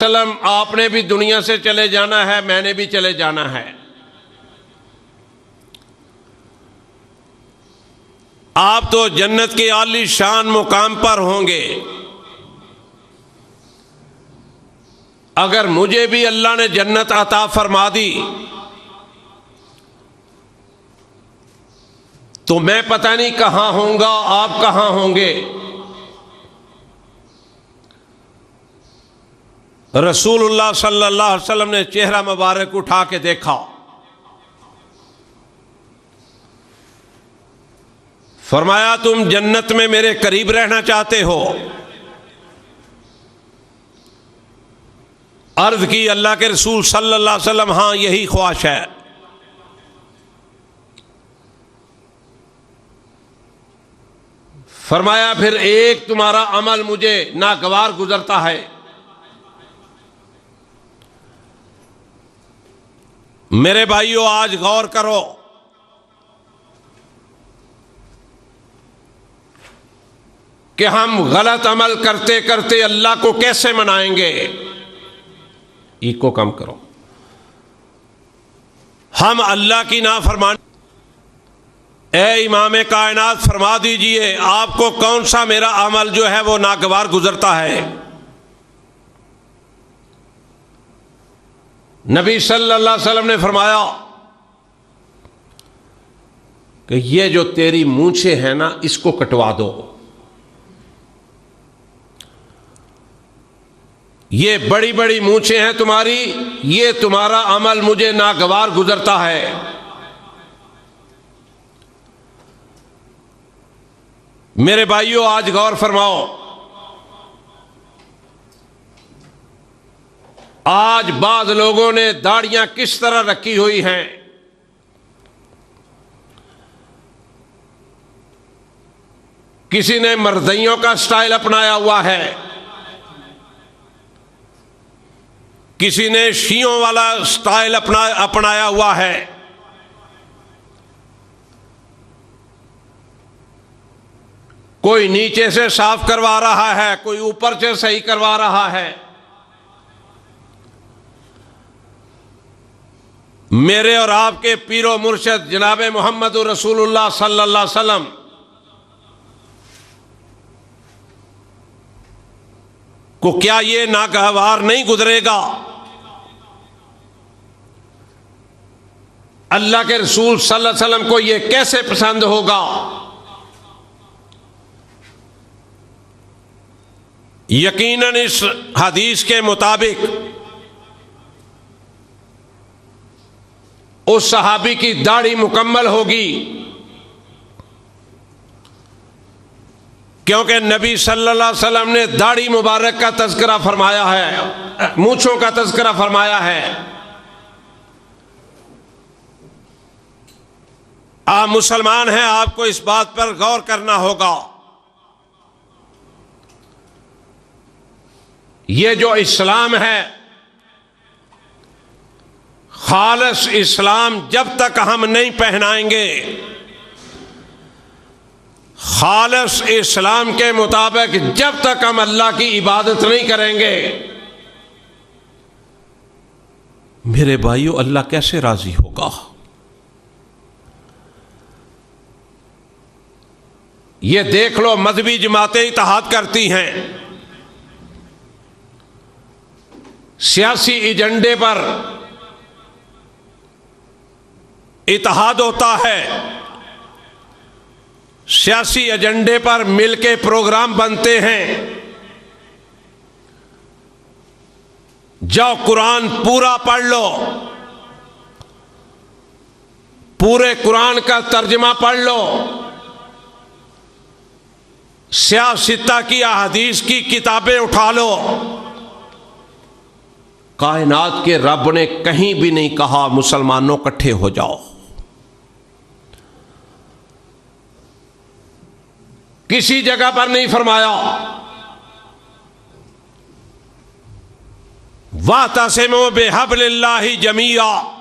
وسلم آپ نے بھی دنیا سے چلے جانا ہے، میں نے بھی چلے جانا ہے۔ آپ تو جنت کے عالی شان مقام پر ہوں گے۔ اگر مجھے بھی اللہ نے جنت عطا فرما دی تو میں پتہ نہیں کہاں ہوں گا، آپ کہاں ہوں گے۔ رسول اللہ صلی اللہ علیہ وسلم نے چہرہ مبارک اٹھا کے دیکھا، فرمایا تم جنت میں میرے قریب رہنا چاہتے ہو؟ عرض کی اللہ کے رسول صلی اللہ علیہ وسلم ہاں یہی خواہش ہے۔ فرمایا پھر ایک تمہارا عمل مجھے ناگوار گزرتا ہے۔ میرے بھائیو آج غور کرو، کہ ہم غلط عمل کرتے کرتے اللہ کو کیسے منائیں گے۔ ایک کم کرو، ہم اللہ کی نافرمانی، اے امام کائنات فرما دیجئے آپ کو کون سا میرا عمل جو ہے وہ ناگوار گزرتا ہے۔ نبی صلی اللہ علیہ وسلم نے فرمایا کہ یہ جو تیری مونچھیں ہیں نا اس کو کٹوا دو، یہ بڑی بڑی مونچھیں ہیں تمہاری، یہ تمہارا عمل مجھے ناگوار گزرتا ہے۔ میرے بھائیوں آج غور فرماؤ، آج بعض لوگوں نے داڑیاں کس طرح رکھی ہوئی ہیں۔ کسی نے مردیوں کا سٹائل اپنایا ہوا ہے، کسی نے شیعوں والا سٹائل اپنایا ہوا ہے۔ کوئی نیچے سے صاف کروا رہا ہے، کوئی اوپر سے صحیح کروا رہا ہے۔ میرے اور آپ کے پیر و مرشد جناب محمد رسول اللہ صلی اللہ علیہ وسلم کو کیا یہ ناگوار نہیں گزرے گا؟ اللہ کے رسول صلی اللہ علیہ وسلم کو یہ کیسے پسند ہوگا؟ یقیناً اس حدیث کے مطابق اس صحابی کی داڑھی مکمل ہوگی، کیونکہ نبی صلی اللہ علیہ وسلم نے داڑھی مبارک کا تذکرہ فرمایا ہے، مونچھوں کا تذکرہ فرمایا ہے۔ آپ مسلمان ہیں، آپ کو اس بات پر غور کرنا ہوگا۔ یہ جو اسلام ہے، خالص اسلام جب تک ہم نہیں پہنائیں گے، خالص اسلام کے مطابق جب تک ہم اللہ کی عبادت نہیں کریں گے، میرے بھائیو اللہ کیسے راضی ہوگا؟ یہ دیکھ لو، مذہبی جماعتیں اتحاد کرتی ہیں، سیاسی ایجنڈے پر اتحاد ہوتا ہے، سیاسی ایجنڈے پر مل کے پروگرام بنتے ہیں۔ جاؤ قرآن پورا پڑھ لو، پورے قرآن کا ترجمہ پڑھ لو، سیاستہ کی احادیث کی کتابیں اٹھا لو، کائنات کے رب نے کہیں بھی نہیں کہا مسلمانوں اکٹھے ہو جاؤ۔ کسی جگہ پر نہیں فرمایا وَاعْتَصِمُوا بِحَبْلِ اللَّهِ جَمِيعًا،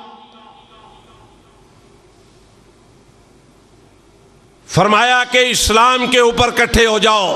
فرمایا کہ اسلام کے اوپر اکٹھے ہو جاؤ۔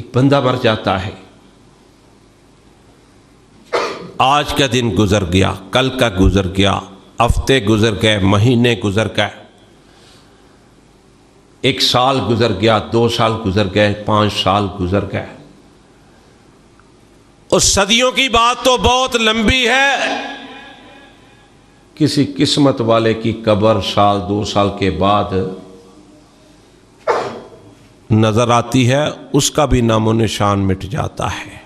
ایک بندہ مر جاتا ہے، آج کا دن گزر گیا، کل کا گزر گیا، ہفتے گزر گئے، مہینے گزر گئے، 1 سال گزر گیا، 2 سال گزر گئے، 5 سال گزر گئے۔ اس صدیوں کی بات تو بہت لمبی ہے، کسی قسمت والے کی قبر 1-2 سال کے بعد نظر آتی ہے، اس کا بھی نام و نشان مٹ جاتا ہے،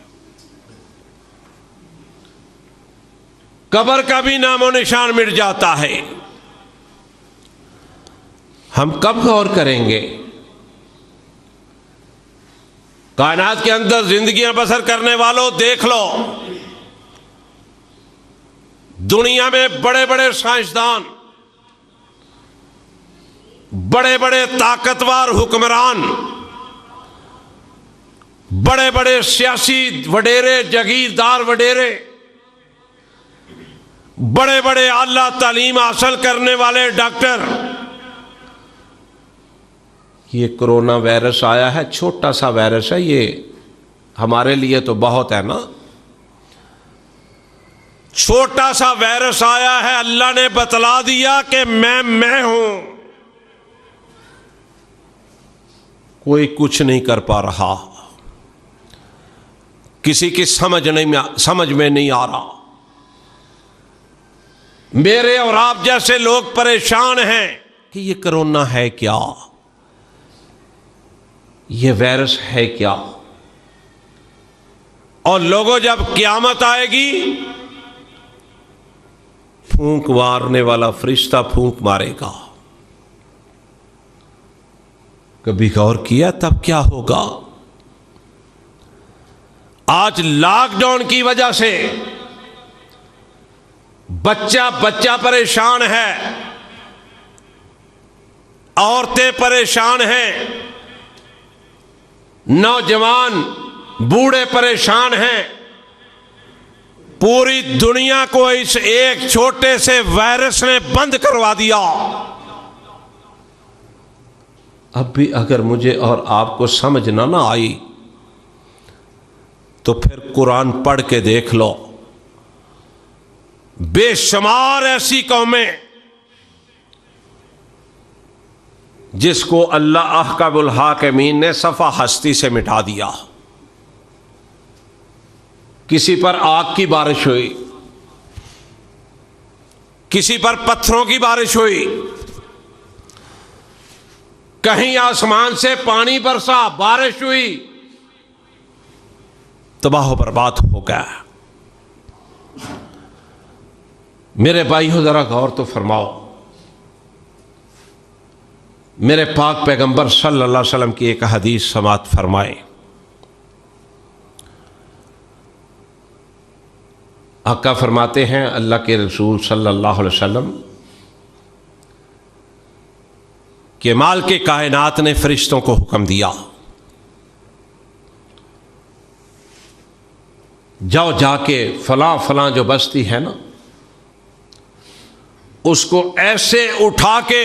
قبر کا بھی نام و نشان مٹ جاتا ہے۔ ہم کب غور کریں گے؟ کائنات کے اندر زندگیاں بسر کرنے والوں دیکھ لو، دنیا میں بڑے بڑے سائنسدان، بڑے بڑے طاقتور حکمران، بڑے بڑے سیاسی وڈیرے، جاگیردار وڈیرے، بڑے بڑے اعلیٰ تعلیم حاصل کرنے والے ڈاکٹر، یہ کرونا وائرس آیا ہے، چھوٹا سا وائرس ہے، یہ ہمارے لیے تو بہت ہے نا، چھوٹا سا وائرس آیا ہے، اللہ نے بتلا دیا کہ میں ہوں، کوئی کچھ نہیں کر پا رہا، کسی کی سمجھ میں نہیں آ رہا۔ میرے اور آپ جیسے لوگ پریشان ہیں کہ یہ کرونا ہے کیا، یہ وائرس ہے کیا؟ اور لوگوں جب قیامت آئے گی، پھونک مارنے والا فرشتہ پھونک مارے گا، کبھی غور کیا تب کیا ہوگا؟ آج لاک ڈاؤن کی وجہ سے بچہ پریشان ہے، عورتیں پریشان ہیں، نوجوان بوڑھے پریشان ہیں، پوری دنیا کو اس ایک چھوٹے سے وائرس نے بند کروا دیا۔ اب بھی اگر مجھے اور آپ کو سمجھ نہ آئی تو پھر قرآن پڑھ کے دیکھ لو، بے شمار ایسی قومیں جس کو اللہ احکم الحاکمین نے صفحہ ہستی سے مٹا دیا۔ کسی پر آگ کی بارش ہوئی، کسی پر پتھروں کی بارش ہوئی، کہیں آسمان سے پانی برسا، بارش ہوئی، تباہ و برباد ہو گیا۔ میرے بھائیو ذرا غور تو فرماؤ، میرے پاک پیغمبر صلی اللہ علیہ وسلم کی ایک حدیث سماعت فرمائے۔ آقا فرماتے ہیں، اللہ کے رسول صلی اللہ علیہ وسلم کہ مال کے کائنات نے فرشتوں کو حکم دیا، جاؤ جا کے فلاں جو بستی ہے نا، اس کو ایسے اٹھا کے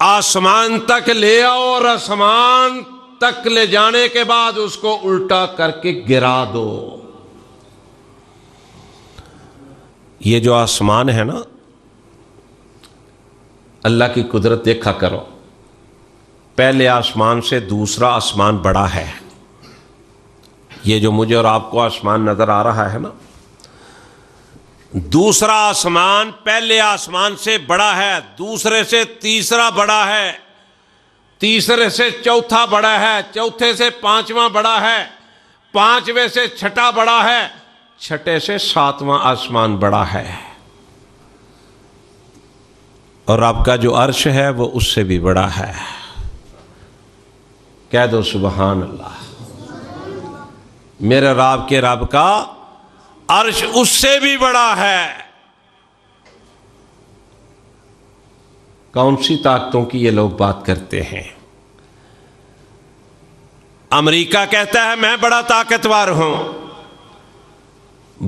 آسمان تک لے آؤ، اور آسمان تک لے جانے کے بعد اس کو الٹا کر کے گرا دو۔ یہ جو آسمان ہے نا، اللہ کی قدرت دیکھا کرو، پہلے آسمان سے دوسرا آسمان بڑا ہے۔ یہ جو مجھے اور آپ کو آسمان نظر آ رہا ہے نا، دوسرا آسمان پہلے آسمان سے بڑا ہے، دوسرے سے تیسرا بڑا ہے، تیسرے سے چوتھا بڑا ہے، چوتھے سے پانچواں بڑا ہے، پانچویں سے چھٹا بڑا ہے، چھٹے سے ساتواں آسمان بڑا ہے، اور آپ کا جو عرش ہے وہ اس سے بھی بڑا ہے۔ کہہ دو سبحان اللہ۔ میرے رب کے رب کا عرش اس سے بھی بڑا ہے۔ کون سی طاقتوں کی یہ لوگ بات کرتے ہیں؟ امریکہ کہتا ہے میں بڑا طاقتور ہوں،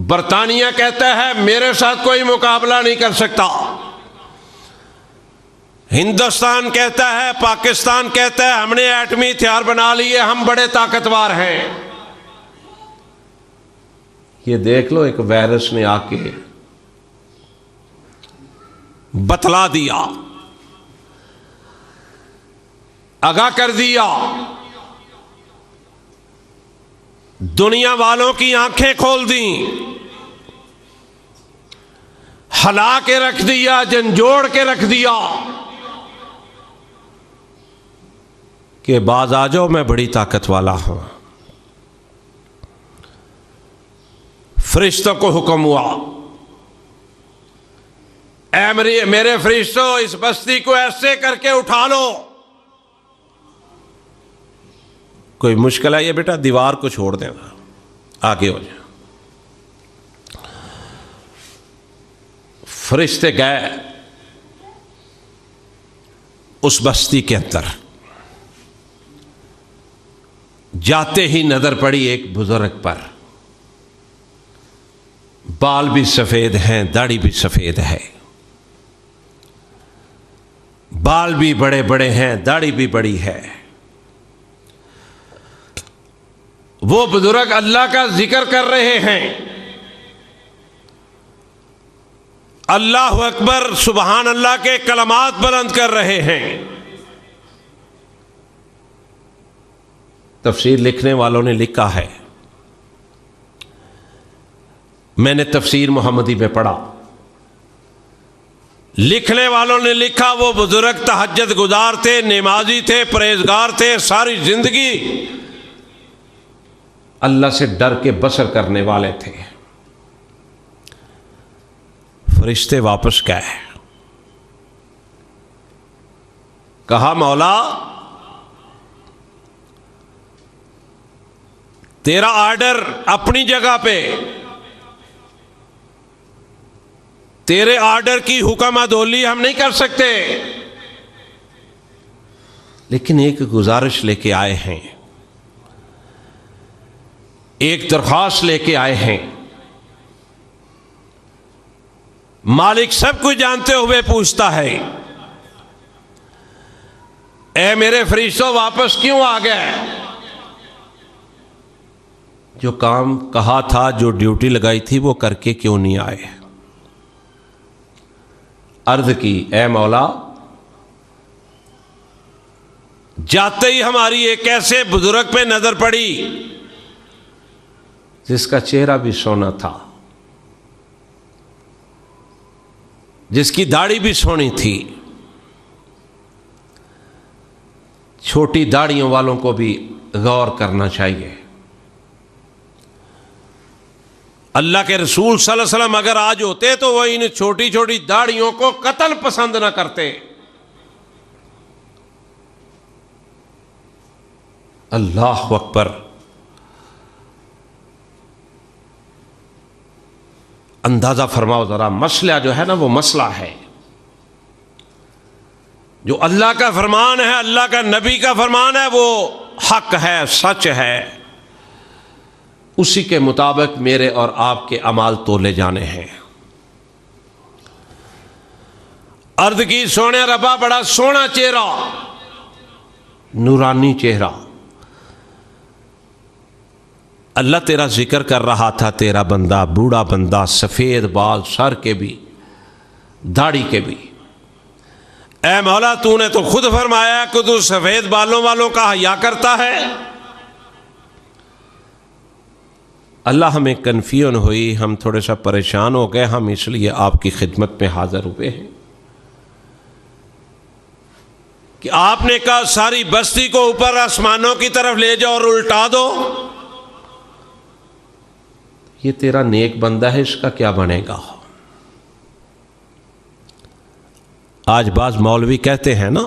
برطانیہ کہتا ہے میرے ساتھ کوئی مقابلہ نہیں کر سکتا، ہندوستان کہتا ہے، پاکستان کہتا ہے ہم نے ایٹمی ہتھیار بنا لیے، ہم بڑے طاقتور ہیں۔ یہ دیکھ لو، ایک وائرس نے آ کے بتلا دیا، آگاہ کر دیا، دنیا والوں کی آنکھیں کھول دیں، ہلا کے رکھ دیا، جھنجھوڑ کے رکھ دیا کہ باز آ جاؤ، میں بڑی طاقت والا ہوں۔ فرشتوں کو حکم ہوا، اے میرے فرشتوں، اس بستی کو ایسے کر کے اٹھا لو۔ کوئی مشکل ہے یہ بیٹا، دیوار کو چھوڑ دینا، آگے ہو جائے۔ فرشتے گئے اس بستی کے اندر، جاتے ہی نظر پڑی ایک بزرگ پر، بال بھی سفید ہیں، داڑھی بھی سفید ہے، بال بھی بڑے بڑے ہیں، داڑھی بھی بڑی ہے۔ وہ بزرگ اللہ کا ذکر کر رہے ہیں، اللہ اکبر سبحان اللہ کے کلمات بلند کر رہے ہیں۔ تفسیر لکھنے والوں نے لکھا ہے، میں نے تفسیر محمدی میں پڑھا، لکھنے والوں نے لکھا وہ بزرگ تہجد گزار تھے، نمازی تھے، پرہیزگار تھے، ساری زندگی اللہ سے ڈر کے بسر کرنے والے تھے۔ فرشتے واپس گئے، کہا مولا تیرا آرڈر اپنی جگہ پہ، تیرے آرڈر کی حکم عدولی ہم نہیں کر سکتے، لیکن ایک گزارش لے کے آئے ہیں، ایک درخواست لے کے آئے ہیں۔ مالک سب کچھ جانتے ہوئے پوچھتا ہے، اے میرے فرشتوں واپس کیوں آ گئے؟ جو کام کہا تھا، جو ڈیوٹی لگائی تھی وہ کر کے کیوں نہیں آئے؟ عرض کی، اے مولا جاتے ہی ہماری ایک ایسے بزرگ پہ نظر پڑی جس کا چہرہ بھی سونا تھا، جس کی داڑھی بھی سونی تھی۔ چھوٹی داڑھیوں والوں کو بھی غور کرنا چاہیے۔ اللہ کے رسول صلی اللہ علیہ وسلم اگر آج ہوتے تو وہ ان چھوٹی چھوٹی داڑھیوں کو قتل پسند نہ کرتے۔ اللہ اکبر، اندازہ فرماؤ ذرا، مسئلہ جو ہے نا وہ مسئلہ ہے، جو اللہ کا فرمان ہے، اللہ کا نبی کا فرمان ہے، وہ حق ہے، سچ ہے، اسی کے مطابق میرے اور آپ کے اعمال تولے جانے ہیں۔ عرض کی، سونے ربا بڑا سونا چہرہ، نورانی چہرہ، اللہ تیرا ذکر کر رہا تھا، تیرا بندہ، بوڑھا بندہ، سفید بال، سر کے بھی، داڑھی کے بھی۔ اے مولا تو نے تو خود فرمایا کہ تو سفید بالوں والوں کا حیا کرتا ہے۔ اللہ ہمیں کنفیوژن ہوئی، ہم تھوڑے سا پریشان ہو گئے، ہم اس لیے آپ کی خدمت میں حاضر ہوئے ہیں کہ آپ نے کہا ساری بستی کو اوپر آسمانوں کی طرف لے جاؤ اور الٹا دو۔ یہ تیرا نیک بندہ ہے، اس کا کیا بنے گا؟ آج بعض مولوی کہتے ہیں نا،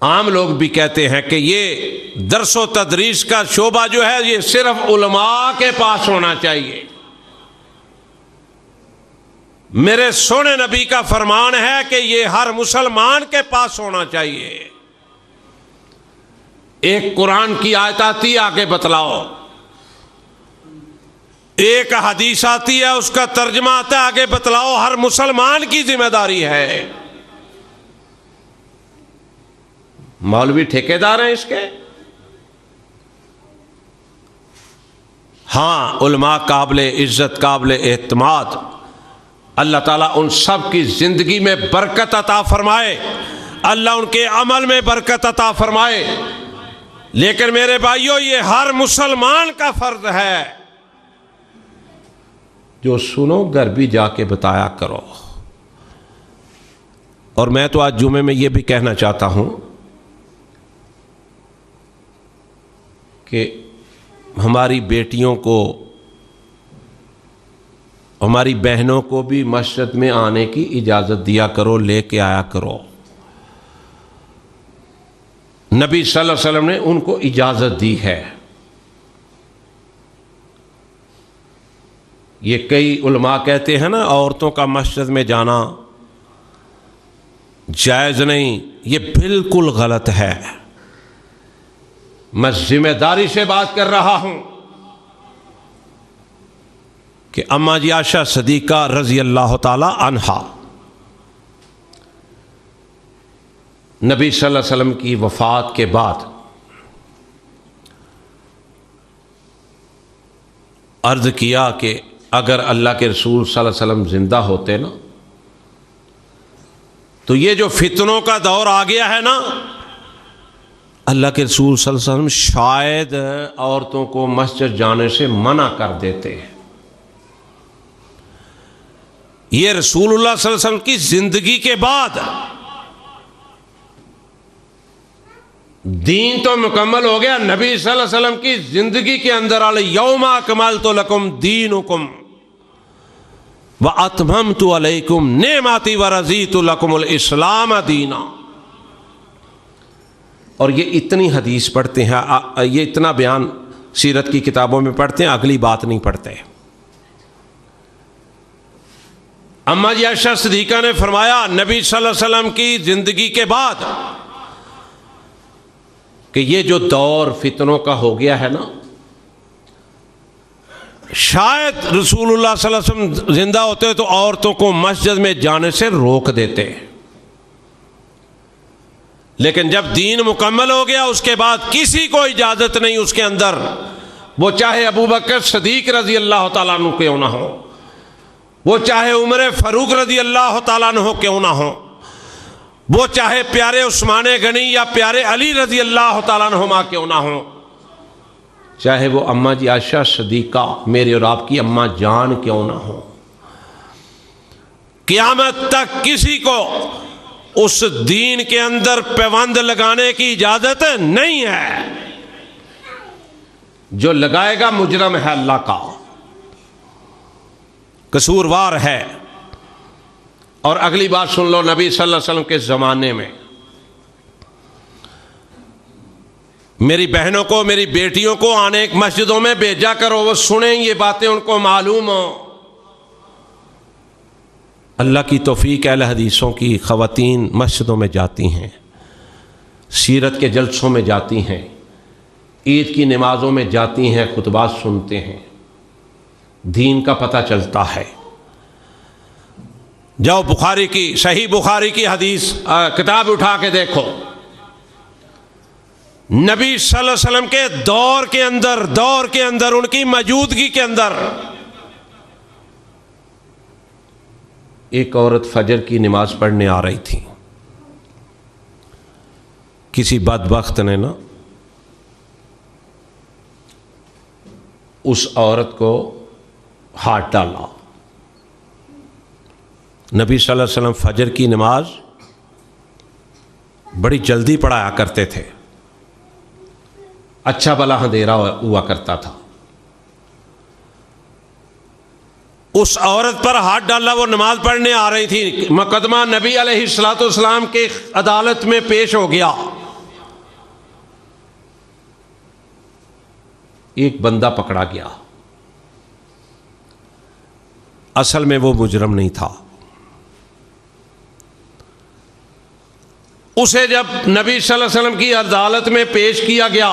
عام لوگ بھی کہتے ہیں کہ یہ درس و تدریس کا شعبہ جو ہے یہ صرف علماء کے پاس ہونا چاہیے۔ میرے سونے نبی کا فرمان ہے کہ یہ ہر مسلمان کے پاس ہونا چاہیے۔ ایک قرآن کی آیت آتی، آگے بتلاؤ۔ ایک حدیث آتی ہے، اس کا ترجمہ آتا ہے آگے بتلاؤ، ہر مسلمان کی ذمہ داری ہے۔ مولوی ٹھیکیدار ہیں اس کے؟ ہاں، علماء قابل عزت، قابل اعتماد، اللہ تعالیٰ ان سب کی زندگی میں برکت عطا فرمائے، اللہ ان کے عمل میں برکت عطا فرمائے، لیکن میرے بھائیو یہ ہر مسلمان کا فرض ہے، جو سنو گھر بھی جا کے بتایا کرو۔ اور میں تو آج جمعے میں یہ بھی کہنا چاہتا ہوں کہ ہماری بیٹیوں کو، ہماری بہنوں کو بھی مسجد میں آنے کی اجازت دیا کرو، لے کے آیا کرو۔ نبی صلی اللہ علیہ وسلم نے ان کو اجازت دی ہے۔ یہ کئی علماء کہتے ہیں نا عورتوں کا مسجد میں جانا جائز نہیں، یہ بالکل غلط ہے۔ میں ذمہ داری سے بات کر رہا ہوں کہ اماں جی عائشہ صدیقہ رضی اللہ تعالی عنہا نبی صلی اللہ علیہ وسلم کی وفات کے بعد عرض کیا کہ اگر اللہ کے رسول صلی اللہ علیہ وسلم زندہ ہوتے نا تو یہ جو فتنوں کا دور آ گیا ہے نا، اللہ کے رسول صلی اللہ علیہ وسلم شاید عورتوں کو مسجد جانے سے منع کر دیتے ہیں۔ یہ رسول اللہ صلی اللہ علیہ وسلم کی زندگی کے بعد دین تو مکمل ہو گیا، نبی صلی اللہ علیہ وسلم کی زندگی کے اندر الیوم اکملت لکم دینکم واتممت علیکم نعمتی ورضیت لکم الاسلام دینا۔ اور یہ اتنی حدیث پڑھتے ہیں، یہ اتنا بیان سیرت کی کتابوں میں پڑھتے ہیں، اگلی بات نہیں پڑھتے۔ اماں جی عائشہ صدیقہ نے فرمایا نبی صلی اللہ علیہ وسلم کی زندگی کے بعد کہ یہ جو دور فتنوں کا ہو گیا ہے نا، شاید رسول اللہ صلی اللہ علیہ وسلم زندہ ہوتے تو عورتوں کو مسجد میں جانے سے روک دیتے، لیکن جب دین مکمل ہو گیا اس کے بعد کسی کو اجازت نہیں اس کے اندر، وہ چاہے ابو بکر صدیق رضی اللہ تعالیٰ عنہ کیوں نہ ہو، وہ چاہے عمر فاروق رضی اللہ تعالیٰ عنہ کیوں نہ ہو، وہ چاہے پیارے عثمان غنی یا پیارے علی رضی اللہ تعالیٰ عنہما کیوں نہ ہو، چاہے وہ اماں جی عائشہ صدیقہ میرے اور آپ کی اماں جان کیوں نہ ہو، قیامت تک کسی کو اس دین کے اندر پیوند لگانے کی اجازت نہیں ہے۔ جو لگائے گا مجرم ہے، اللہ کا قصوروار ہے۔ اور اگلی بات سن لو، نبی صلی اللہ علیہ وسلم کے زمانے میں میری بہنوں کو، میری بیٹیوں کو آنے مسجدوں میں بھیجا کرو، وہ سنیں یہ باتیں، ان کو معلوم ہو۔ اللہ کی توفیق اہل حدیثوں کی خواتین مسجدوں میں جاتی ہیں، سیرت کے جلسوں میں جاتی ہیں، عید کی نمازوں میں جاتی ہیں، خطبات سنتے ہیں، دین کا پتہ چلتا ہے۔ جاؤ بخاری کی، صحیح بخاری کی حدیث کتاب اٹھا کے دیکھو، نبی صلی اللہ علیہ وسلم کے دور کے اندر ان کی موجودگی کے اندر ایک عورت فجر کی نماز پڑھنے آ رہی تھی، کسی بدبخت نے نا اس عورت کو ہاتھ ڈالا۔ نبی صلی اللہ علیہ وسلم فجر کی نماز بڑی جلدی پڑھایا کرتے تھے، اچھا بھلا اندھیرا ہوا کرتا تھا، اس عورت پر ہاتھ ڈالا، وہ نماز پڑھنے آ رہی تھی، مقدمہ نبی علیہ الصلوۃ والسلام کے عدالت میں پیش ہو گیا۔ ایک بندہ پکڑا گیا، اصل میں وہ مجرم نہیں تھا۔ اسے جب نبی صلی اللہ علیہ وسلم کی عدالت میں پیش کیا گیا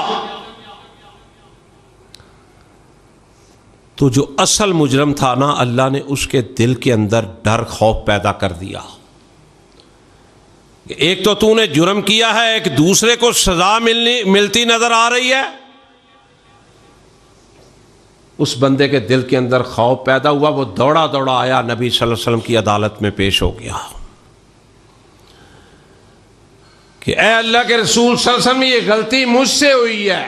تو جو اصل مجرم تھا نا، اللہ نے اس کے دل کے اندر ڈر خوف پیدا کر دیا. ایک تو نے جرم کیا ہے، ایک دوسرے کو سزا ملتی نظر آ رہی ہے. اس بندے کے دل کے اندر خوف پیدا ہوا، وہ دوڑا دوڑا آیا، نبی صلی اللہ علیہ وسلم کی عدالت میں پیش ہو گیا کہ اے اللہ کے رسول صلی اللہ علیہ وسلم، یہ غلطی مجھ سے ہوئی ہے.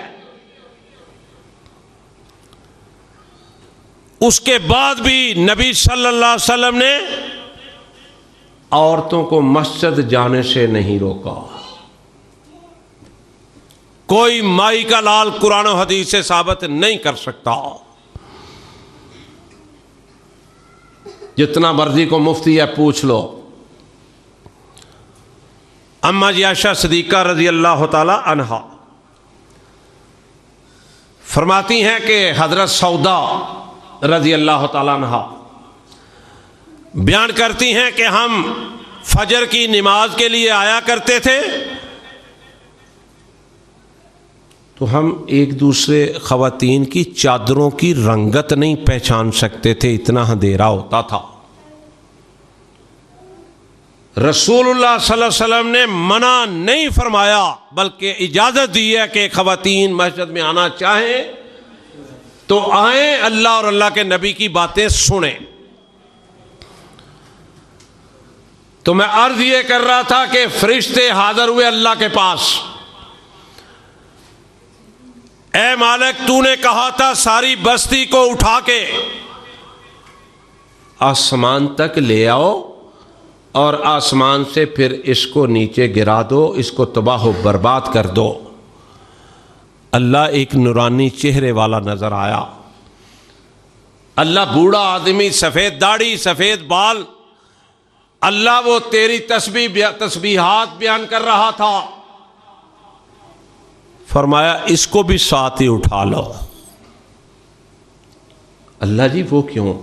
اس کے بعد بھی نبی صلی اللہ علیہ وسلم نے عورتوں کو مسجد جانے سے نہیں روکا. کوئی مائی کا لال قرآن و حدیث سے ثابت نہیں کر سکتا. جتنا مرضی کو مفتی ہے پوچھ لو. اما جی عائشہ صدیقہ رضی اللہ تعالی عنہا فرماتی ہیں کہ حضرت سودا رضی اللہ تعالی عنہا بیان کرتی ہیں کہ ہم فجر کی نماز کے لیے آیا کرتے تھے تو ہم ایک دوسرے خواتین کی چادروں کی رنگت نہیں پہچان سکتے تھے، اتنا اندھیرا ہوتا تھا. رسول اللہ صلی اللہ علیہ وسلم نے منع نہیں فرمایا بلکہ اجازت دی ہے کہ خواتین مسجد میں آنا چاہیں تو آئیں، اللہ اور اللہ کے نبی کی باتیں سنیں. تو میں عرض یہ کر رہا تھا کہ فرشتے حاضر ہوئے اللہ کے پاس. اے مالک، تو نے کہا تھا ساری بستی کو اٹھا کے آسمان تک لے آؤ اور آسمان سے پھر اس کو نیچے گرا دو، اس کو تباہ و برباد کر دو. اللہ ایک نورانی چہرے والا نظر آیا. اللہ بوڑھا آدمی، سفید داڑھی، سفید بال. اللہ وہ تیری تسبیحات بیان کر رہا تھا. فرمایا اس کو بھی ساتھ ہی اٹھا لو. اللہ جی وہ کیوں؟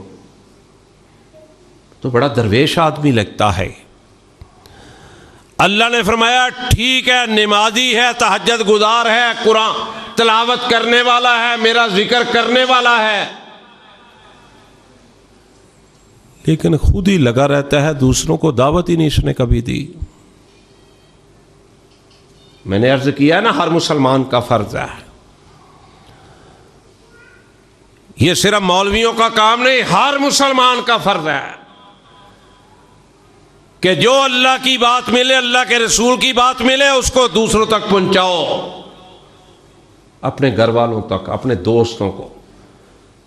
تو بڑا درویش آدمی لگتا ہے. اللہ نے فرمایا ٹھیک ہے، نمازی ہے، تہجد گزار ہے، قرآن تلاوت کرنے والا ہے، میرا ذکر کرنے والا ہے، لیکن خود ہی لگا رہتا ہے، دوسروں کو دعوت ہی نہیں اس نے کبھی دی. میں نے عرض کیا نا، ہر مسلمان کا فرض ہے. یہ صرف مولویوں کا کام نہیں، ہر مسلمان کا فرض ہے کہ جو اللہ کی بات ملے، اللہ کے رسول کی بات ملے، اس کو دوسروں تک پہنچاؤ. اپنے گھر والوں تک، اپنے دوستوں کو،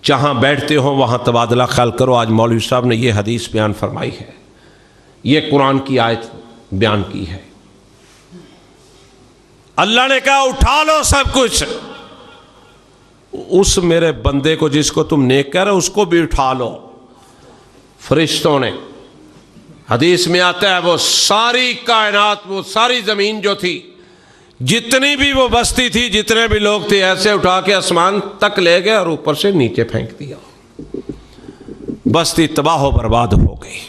جہاں بیٹھتے ہو وہاں تبادلہ خیال کرو. آج مولوی صاحب نے یہ حدیث بیان فرمائی ہے، یہ قرآن کی آیت بیان کی ہے. اللہ نے کہا اٹھا لو سب کچھ. اس میرے بندے کو جس کو تم نیک کہہ رہے ہو اس کو بھی اٹھا لو. فرشتوں نے، حدیث میں آتا ہے، وہ ساری کائنات، وہ ساری زمین جو تھی، جتنی بھی وہ بستی تھی، جتنے بھی لوگ تھے، ایسے اٹھا کے آسمان تک لے گئے اور اوپر سے نیچے پھینک دیا. بستی تباہ و برباد ہو گئی.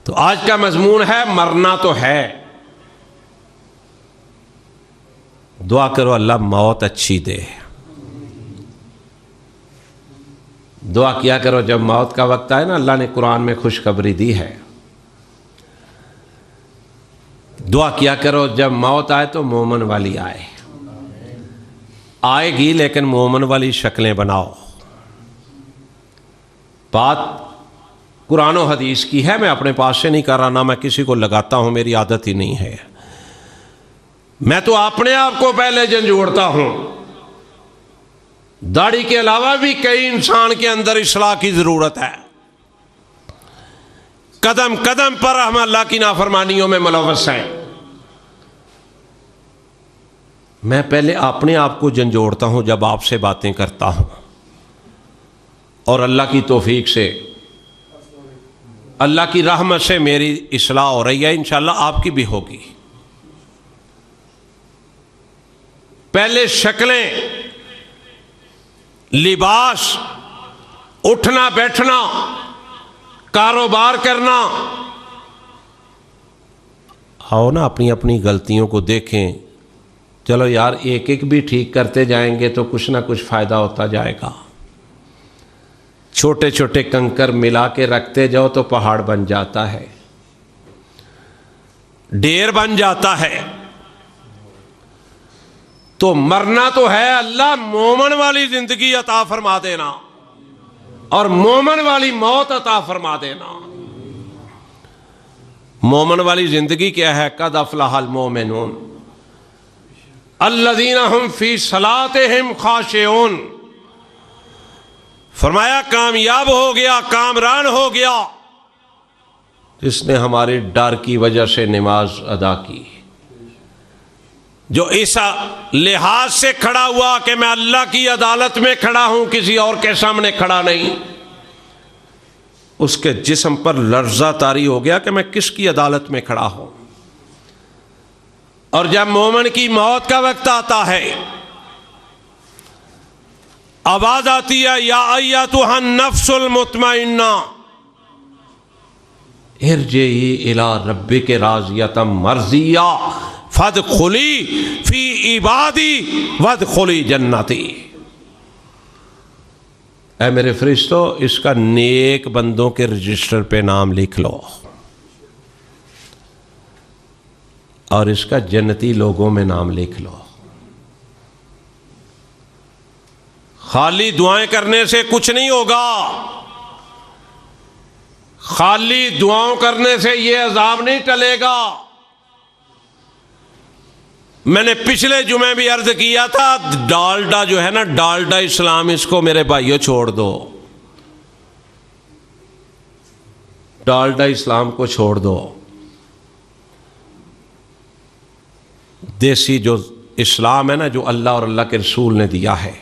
تو آج کا مضمون ہے مرنا تو ہے. دعا کرو اللہ موت اچھی دے. دعا کیا کرو جب موت کا وقت آئے نا. اللہ نے قرآن میں خوشخبری دی ہے. دعا کیا کرو جب موت آئے تو مومن والی آئے. آئے گی لیکن مومن والی شکلیں بناؤ. بات قرآن و حدیث کی ہے، میں اپنے پاس سے نہیں کر رہا، نہ میں کسی کو لگاتا ہوں، میری عادت ہی نہیں ہے. میں تو اپنے آپ کو پہلے جھنجھوڑتا ہوں. داڑھی کے علاوہ بھی کئی انسان کے اندر اصلاح کی ضرورت ہے. قدم قدم پر ہم اللہ کی نافرمانیوں میں ملوث ہیں. میں پہلے اپنے آپ کو جھنجھوڑتا ہوں جب آپ سے باتیں کرتا ہوں، اور اللہ کی توفیق سے، اللہ کی رحمت سے میری اصلاح ہو رہی ہے. انشاءاللہ آپ کی بھی ہوگی. پہلے شکلیں، لباس، اٹھنا بیٹھنا، کاروبار کرنا. آؤ نا اپنی اپنی غلطیوں کو دیکھیں. چلو یار ایک ایک بھی ٹھیک کرتے جائیں گے تو کچھ نہ کچھ فائدہ ہوتا جائے گا. چھوٹے چھوٹے کنکر ملا کے رکھتے جاؤ تو پہاڑ بن جاتا ہے, ڈھیر بن جاتا ہے. تو مرنا تو ہے, اللہ مومن والی زندگی عطا فرما دینا اور مومن والی موت عطا فرما دینا. مومن والی زندگی کیا ہے؟ قد افلح المومنون الذین هم فی صلاتهم خاشعون. فرمایا کامیاب ہو گیا, کامران ہو گیا جس نے ہماری ڈر کی وجہ سے نماز ادا کی, جو اس لحاظ سے کھڑا ہوا کہ میں اللہ کی عدالت میں کھڑا ہوں, کسی اور کے سامنے کھڑا نہیں. اس کے جسم پر لرزہ طاری ہو گیا کہ میں کس کی عدالت میں کھڑا ہوں. اور جب مومن کی موت کا وقت آتا ہے, آواز آتی ہے یا ایتھا النفس المطمئنہ ارجعی الی ربک راضیۃ مرضیہ فادخلی فی عبادی وادخلی جنتی. اے میرے فرشتو, اس کا نیک بندوں کے رجسٹر پہ نام لکھ لو اور اس کا جنتی لوگوں میں نام لکھ لو. خالی دعائیں کرنے سے کچھ نہیں ہوگا, خالی دعاؤں کرنے سے یہ عذاب نہیں ٹلے گا. میں نے پچھلے جمعے بھی عرض کیا تھا, ڈالڈا جو ہے نا, ڈالڈا اسلام, اس کو میرے بھائیوں چھوڑ دو, ڈالڈا اسلام کو چھوڑ دو. دیسی جو اسلام ہے نا, جو اللہ اور اللہ کے رسول نے دیا ہے,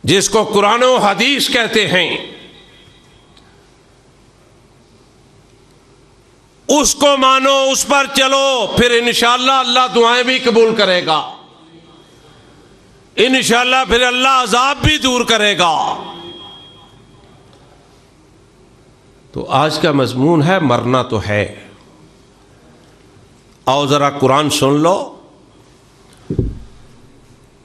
جس کو قرآن و حدیث کہتے ہیں, اس کو مانو, اس پر چلو, پھر انشاءاللہ اللہ دعائیں بھی قبول کرے گا, انشاءاللہ پھر اللہ عذاب بھی دور کرے گا. تو آج کا مضمون ہے مرنا تو ہے. آؤ ذرا قرآن سن لو.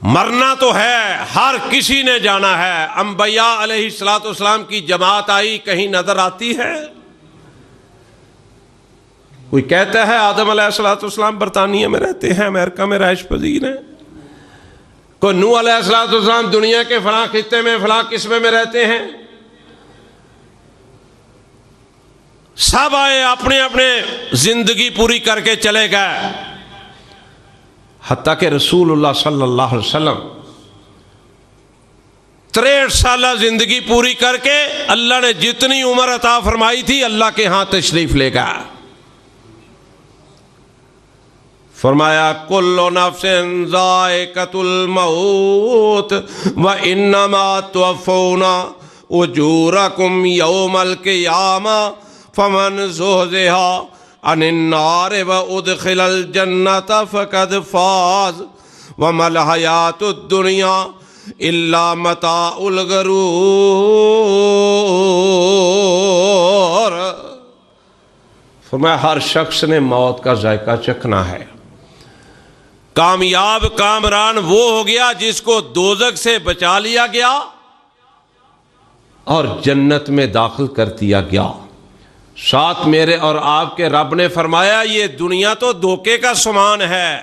مرنا تو ہے, ہر کسی نے جانا ہے. انبیاء علیہ الصلوۃ والسلام کی جماعت آئی, کہیں نظر آتی ہے؟ کوئی کہتا ہے آدم علیہ الصلوۃ والسلام برطانیہ میں رہتے ہیں, امریکہ میں رہائش پذیر ہیں. کوئی نوح علیہ الصلوۃ والسلام دنیا کے فلاں خطے میں فلاں قصبے میں رہتے ہیں. سب آئے, اپنے اپنے زندگی پوری کر کے چلے گئے, حتیٰ کہ رسول اللہ صلی اللہ علیہ وسلم 63 سالہ زندگی پوری کر کے اللہ نے جتنی عمر عطا فرمائی تھی اللہ کے ہاں تشریف لے گئے. فرمایا کل نفس ذائقۃ الموت وانما توفون اجورکم یوم القیامہ فمن زحزح عن النار وادخل الجنۃ فقد فاز وما الحیاۃ الدنیا الا متاع الغرور. فرمایا ہر شخص نے موت کا ذائقہ چکھنا ہے. کامیاب کامران وہ ہو گیا جس کو دوزخ سے بچا لیا گیا اور جنت میں داخل کر دیا گیا. ساتھ میرے اور آپ کے رب نے فرمایا یہ دنیا تو دھوکے کا سامان ہے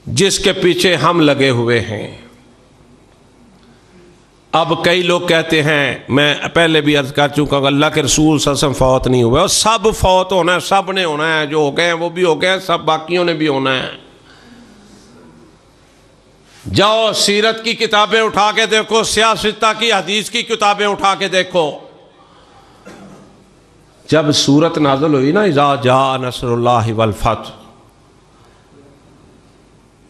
جس کے پیچھے ہم لگے ہوئے ہیں. اب کئی لوگ کہتے ہیں, میں پہلے بھی عرض کر چکا ہوں, اللہ کے رسول صلی اللہ علیہ وسلم فوت نہیں ہوئے. اور سب فوت ہونا ہے, سب نے ہونا ہے, جو ہو گئے ہیں وہ بھی ہو گئے ہیں, سب باقیوں نے بھی ہونا ہے. جاؤ سیرت کی کتابیں اٹھا کے دیکھو, سیاستہ کی حدیث کی کتابیں اٹھا کے دیکھو. جب سورت نازل ہوئی نا, اذا جاء نصر اللہ والفتح,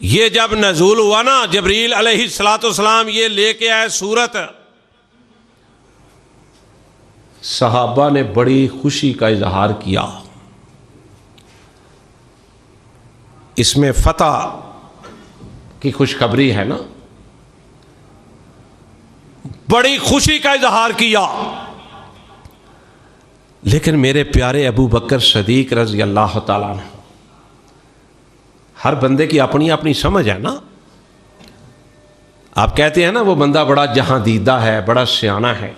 یہ جب نزول ہوا نا, جبریل علیہ الصلوۃ والسلام یہ لے کے آئے سورت, صحابہ نے بڑی خوشی کا اظہار کیا. اس میں فتح کی خوشخبری ہے نا, بڑی خوشی کا اظہار کیا. لیکن میرے پیارے ابو بکر صدیق رضی اللہ تعالیٰ عنہ ہر بندے کی اپنی اپنی سمجھ ہے نا. آپ کہتے ہیں نا وہ بندہ بڑا جہاں دیدہ ہے, بڑا سیانا ہے.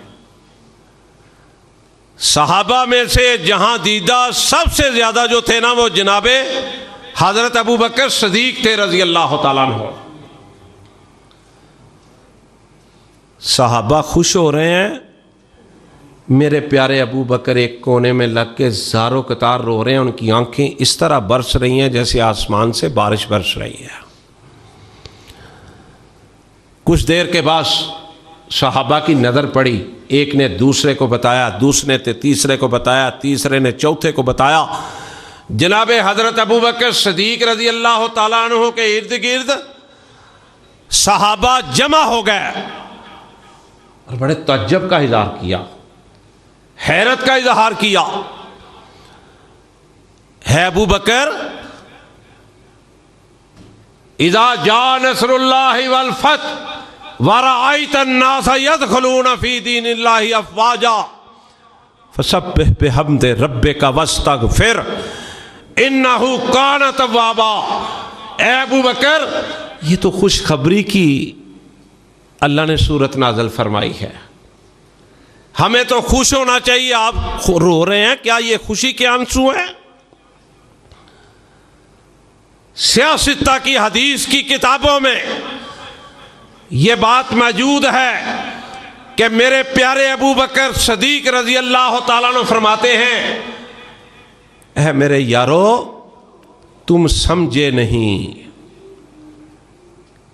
صحابہ میں سے جہاں دیدہ سب سے زیادہ جو تھے نا وہ جناب حضرت ابو بکر صدیق تھے رضی اللہ تعالیٰ عنہ. صحابہ خوش ہو رہے ہیں, میرے پیارے ابو بکر ایک کونے میں لگ کے زاروں قطار رو رہے ہیں. ان کی آنکھیں اس طرح برس رہی ہیں جیسے آسمان سے بارش برس رہی ہے. کچھ دیر کے بعد صحابہ کی نظر پڑی, ایک نے دوسرے کو بتایا, دوسرے نے تیسرے کو بتایا, تیسرے نے چوتھے کو بتایا. جناب حضرت ابو بکر صدیق رضی اللہ تعالیٰ عنہ کے ارد گرد صحابہ جمع ہو گئے اور بڑے تعجب کا اظہار کیا, حیرت کا اظہار کیا. ہے ابو بکر, اذا جاء نصر اللہ والفتح ورأيت الناس يدخلون في دين الله افواجا فسبح بحمد ربك واستغفر انه كان توابا. اے ابو بکر, یہ تو خوشخبری کی اللہ نے صورت نازل فرمائی ہے, ہمیں تو خوش ہونا چاہیے. آپ رو رہے ہیں, کیا یہ خوشی کے آنسو ہیں؟ سیاستہ کی حدیث کی کتابوں میں یہ بات موجود ہے کہ میرے پیارے ابو بکر صدیق رضی اللہ تعالیٰ عنہ فرماتے ہیں, اے میرے یارو تم سمجھے نہیں,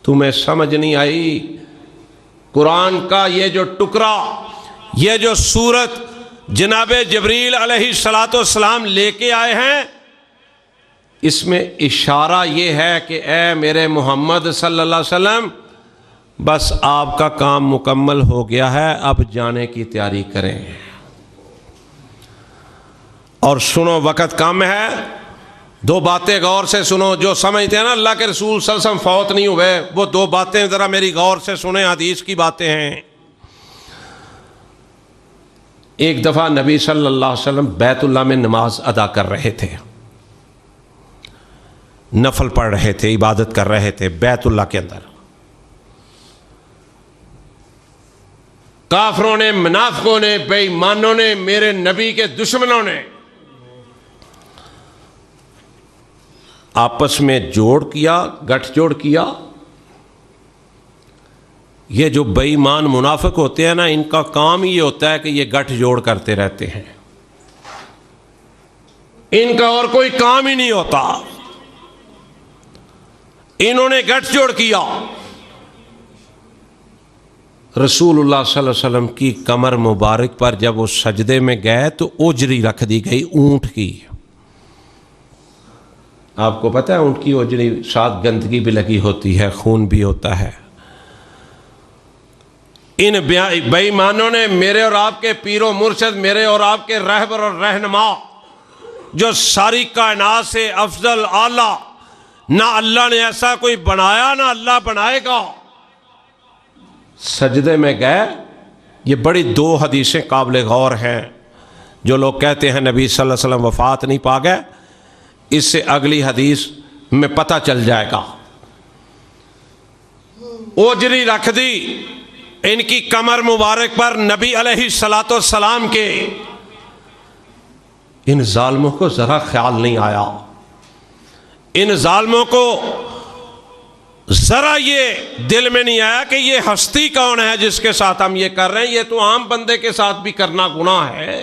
تمہیں سمجھ نہیں آئی. قرآن کا یہ جو ٹکڑا, یہ جو سورت جناب جبریل علیہ السلام لے کے آئے ہیں, اس میں اشارہ یہ ہے کہ اے میرے محمد صلی اللہ علیہ وسلم, بس آپ کا کام مکمل ہو گیا ہے, اب جانے کی تیاری کریں. اور سنو, وقت کم ہے, دو باتیں غور سے سنو. جو سمجھتے ہیں نا اللہ کے رسول صلی اللہ علیہ وسلم فوت نہیں ہوئے, وہ دو باتیں ذرا میری غور سے سنیں, حدیث کی باتیں ہیں. ایک دفعہ نبی صلی اللہ علیہ وسلم بیت اللہ میں نماز ادا کر رہے تھے, نفل پڑھ رہے تھے, عبادت کر رہے تھے بیت اللہ کے اندر. کافروں نے, منافقوں نے, بے ایمانوں نے, میرے نبی کے دشمنوں نے آپس میں جوڑ کیا, گٹھ جوڑ کیا. یہ جو بے ایمان منافق ہوتے ہیں نا, ان کا کام یہ ہوتا ہے کہ یہ گٹھ جوڑ کرتے رہتے ہیں, ان کا اور کوئی کام ہی نہیں ہوتا. انہوں نے گٹھ جوڑ کیا. رسول اللہ صلی اللہ علیہ وسلم کی کمر مبارک پر جب وہ سجدے میں گئے تو اوجری رکھ دی گئی اونٹ کی. آپ کو پتہ ہے اونٹ کی اوجری ساتھ گندگی بھی لگی ہوتی ہے, خون بھی ہوتا ہے. ان بے ایمانوں نے میرے اور آپ کے پیر و مرشد, میرے اور آپ کے رہبر اور رہنما, جو ساری کائنات سے افضل اعلیٰ, نہ اللہ نے ایسا کوئی بنایا نہ اللہ بنائے گا, سجدے میں گئے. یہ بڑی دو حدیثیں قابل غور ہیں. جو لوگ کہتے ہیں نبی صلی اللہ علیہ وسلم وفات نہیں پا گئے, اس سے اگلی حدیث میں پتہ چل جائے گا. اوجری رکھ دی ان کی کمر مبارک پر. نبی علیہ السلام کے ان ظالموں کو ذرا خیال نہیں آیا, ان ظالموں کو ذرا یہ دل میں نہیں آیا کہ یہ ہستی کون ہے جس کے ساتھ ہم یہ کر رہے ہیں. یہ تو عام بندے کے ساتھ بھی کرنا گناہ ہے,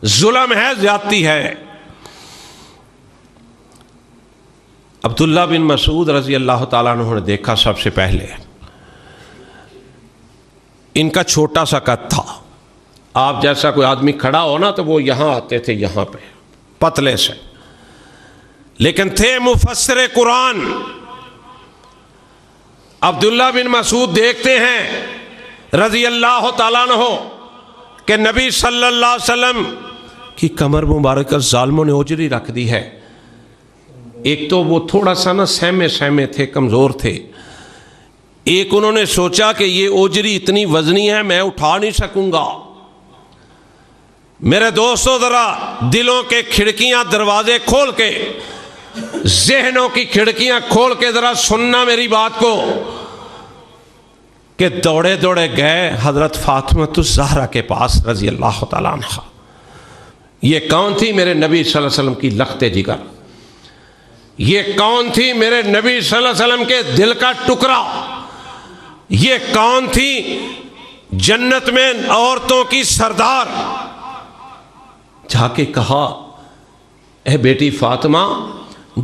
ظلم ہے, زیادتی ہے. عبداللہ بن مسعود رضی اللہ تعالیٰ عنہ نے دیکھا سب سے پہلے. ان کا چھوٹا سا قد تھا, آپ جیسا کوئی آدمی کھڑا ہو نا تو وہ یہاں آتے تھے, یہاں پہ پتلے سے, لیکن تھے مفسر قرآن. عبداللہ بن مسعود دیکھتے ہیں رضی اللہ تعالیٰ عنہ کہ نبی صلی اللہ علیہ وسلم کی کمر مبارک ظالموں نے اوجری رکھ دی ہے. ایک تو وہ تھوڑا سا نا سہمے تھے, کمزور تھے. ایک انہوں نے سوچا کہ یہ اوجری اتنی وزنی ہے میں اٹھا نہیں سکوں گا. میرے دوستو ذرا دلوں کے کھڑکیاں دروازے کھول کے ذہنوں کی کھڑکیاں کھول کے ذرا سننا میری بات کو، کہ دوڑے دوڑے گئے حضرت فاطمہ الزہرا کے پاس رضی اللہ تعالیٰ عنہ۔ یہ کون تھی؟ میرے نبی صلی اللہ علیہ وسلم کی لخت جگر، یہ کون تھی؟ میرے نبی صلی اللہ علیہ وسلم کے دل کا ٹکڑا، یہ کون تھی؟ جنت میں عورتوں کی سردار۔ جا کے کہا اے بیٹی فاطمہ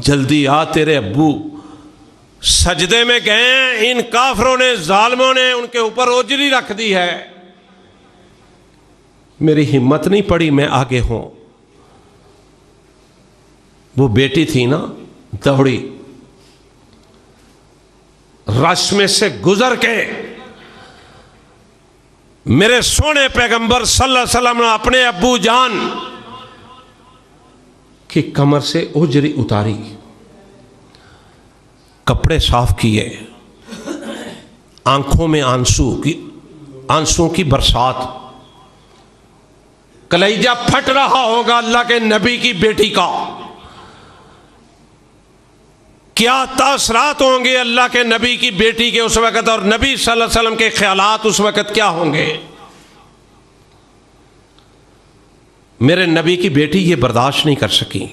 جلدی آ، تیرے ابو سجدے میں گئے ہیں، ان کافروں نے ظالموں نے ان کے اوپر اوجری رکھ دی ہے، میری ہمت نہیں پڑی میں آگے ہوں۔ وہ بیٹی تھی نا، دوڑی رش میں سے گزر کے میرے سونے پیغمبر صلی اللہ علیہ وسلم نے اپنے ابو جان کی کمر سے اوجری اتاری، کپڑے صاف کیے، آنکھوں میں آنسوں کی برسات، کلیجہ پھٹ رہا ہوگا اللہ کے نبی کی بیٹی کا، کیا تاثرات ہوں گے اللہ کے نبی کی بیٹی کے اس وقت، اور نبی صلی اللہ علیہ وسلم کے خیالات اس وقت کیا ہوں گے۔ میرے نبی کی بیٹی یہ برداشت نہیں کر سکی،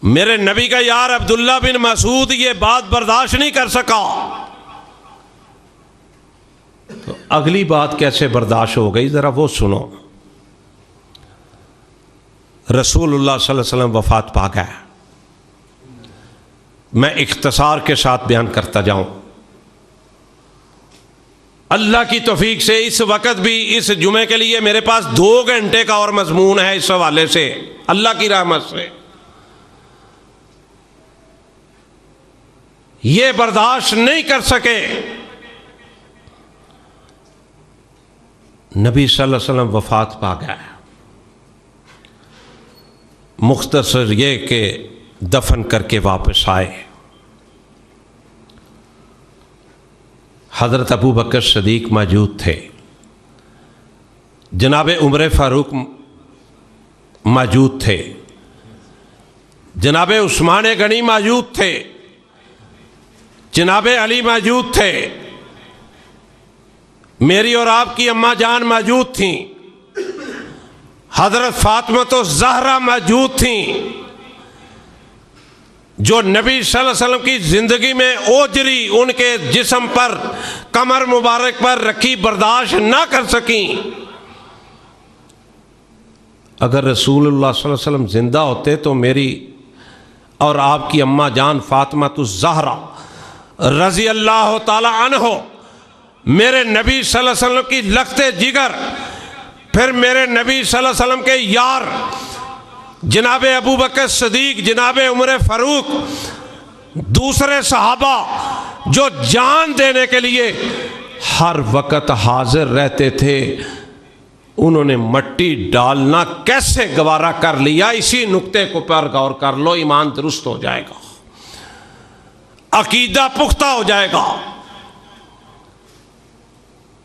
میرے نبی کا یار عبداللہ بن مسعود یہ بات برداشت نہیں کر سکا، تو اگلی بات کیسے برداشت ہو گئی ذرا وہ سنو۔ رسول اللہ صلی اللہ علیہ وسلم وفات پا گئے، میں اختصار کے ساتھ بیان کرتا جاؤں، اللہ کی توفیق سے اس وقت بھی اس جمعے کے لیے میرے پاس 2 گھنٹے کا اور مضمون ہے اس حوالے سے، اللہ کی رحمت سے۔ یہ برداشت نہیں کر سکے، نبی صلی اللہ علیہ وسلم وفات پا گیا، مختصر یہ کہ دفن کر کے واپس آئے، حضرت ابو بکر صدیق موجود تھے، جناب عمر فاروق موجود تھے، جناب عثمان غنی موجود تھے، جناب علی موجود تھے، میری اور آپ کی اماں جان موجود تھیں، حضرت فاطمہ الزہرا موجود تھیں، جو نبی صلی اللہ علیہ وسلم کی زندگی میں اوجری ان کے جسم پر کمر مبارک پر رکھی برداشت نہ کر سکیں۔ اگر رسول اللہ صلی اللہ علیہ وسلم زندہ ہوتے تو میری اور آپ کی اماں جان فاطمہ الزہرا رضی اللہ تعالی عنہ، میرے نبی صلی اللہ علیہ وسلم کی لخت جگر، پھر میرے نبی صلی اللہ علیہ وسلم کے یار جناب ابو بکر صدیق، جناب عمر فاروق، دوسرے صحابہ جو جان دینے کے لیے ہر وقت حاضر رہتے تھے، انہوں نے مٹی ڈالنا کیسے گوارا کر لیا؟ اسی نقطے کو پر غور کر لو، ایمان درست ہو جائے گا، عقیدہ پختہ ہو جائے گا۔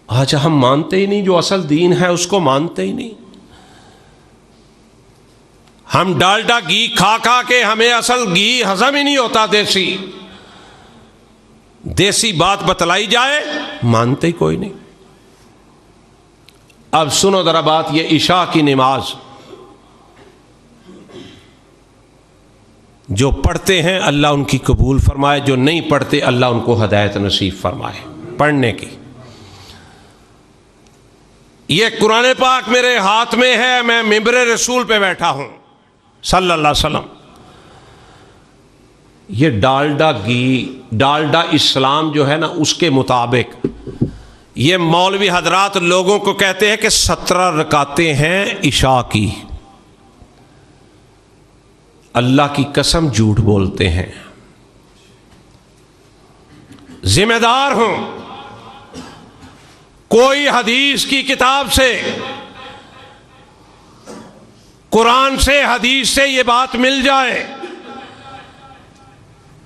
آج ہم مانتے ہی نہیں، جو اصل دین ہے اس کو مانتے ہی نہیں، ہم ڈالڈا گھی کھا کھا کے ہمیں اصل گھی ہضم ہی نہیں ہوتا، دیسی بات بتلائی جائے مانتے ہی کوئی نہیں۔ اب سنو ذرا بات، یہ عشاء کی نماز جو پڑھتے ہیں اللہ ان کی قبول فرمائے، جو نہیں پڑھتے اللہ ان کو ہدایت نصیب فرمائے پڑھنے کی۔ یہ قرآن پاک میرے ہاتھ میں ہے، میں ممبر رسول پہ بیٹھا ہوں صلی اللہ علیہ وسلم۔ یہ ڈالڈا گھی، ڈالڈا اسلام جو ہے نا، اس کے مطابق یہ مولوی حضرات لوگوں کو کہتے ہیں کہ 17 رکعتیں ہیں عشاء کی، اللہ کی قسم جھوٹ بولتے ہیں، ذمہ دار ہوں، کوئی حدیث کی کتاب سے، قرآن سے، حدیث سے یہ بات مل جائے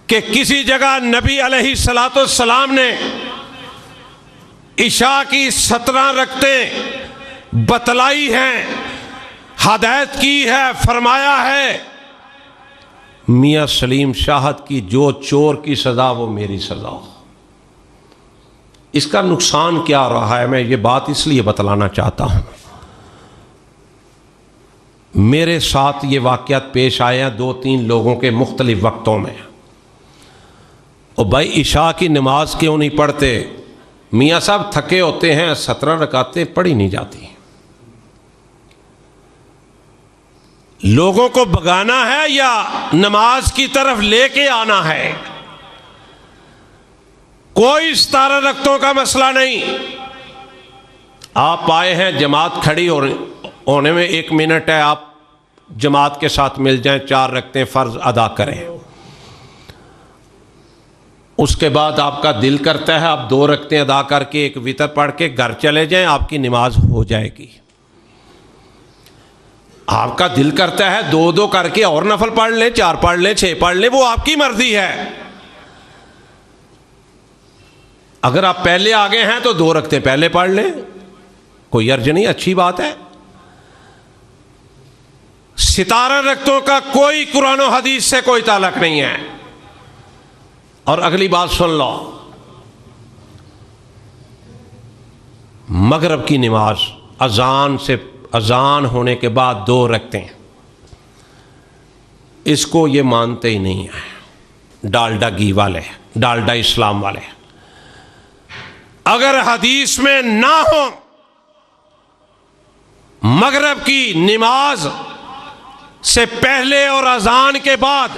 کہ کسی جگہ نبی علیہ الصلوۃ والسلام نے عشاء کی 17 رکعتیں بتلائی ہیں، ہدایت کی ہے، فرمایا ہے، میاں سلیم شاہد کی جو چور کی سزا وہ میری سزا. اس کا نقصان کیا رہا ہے، میں یہ بات اس لیے بتلانا چاہتا ہوں. میرے ساتھ یہ واقعات پیش آئے ہیں 2-3 لوگوں کے مختلف وقتوں میں. اور بھائی عشاء کی نماز کیوں نہیں پڑھتے؟ میاں صاحب تھکے ہوتے ہیں، 17 رکعتیں پڑھی نہیں جاتی. لوگوں کو بگانا ہے یا نماز کی طرف لے کے آنا ہے؟ کوئی 17 رکعتوں کا مسئلہ نہیں. آپ آئے ہیں، جماعت کھڑی ہونے میں 1 منٹ ہے، آپ جماعت کے ساتھ مل جائیں، 4 رکعتیں فرض ادا کریں. اس کے بعد آپ کا دل کرتا ہے آپ 2 رکعتیں ادا کر کے 1 وتر پڑھ کے گھر چلے جائیں، آپ کی نماز ہو جائے گی. آپ کا دل کرتا ہے 2 کر کے اور نفل پڑھ لیں، 4 پڑھ لیں، 6 پڑھ لیں، وہ آپ کی مرضی ہے. اگر آپ پہلے آگے ہیں تو 2 رکعتیں پہلے پڑھ لیں، کوئی حرج نہیں، اچھی بات ہے. 17 رکعتوں کا کوئی قرآن و حدیث سے کوئی تعلق نہیں ہے. اور اگلی بات سن لو، مغرب کی نماز اذان ہونے کے بعد 2 رکعتیں، اس کو یہ مانتے ہی نہیں ہیں ڈالڈا گھی والے، ڈالڈا اسلام والے. اگر حدیث میں نہ ہو مغرب کی نماز سے پہلے اور اذان کے بعد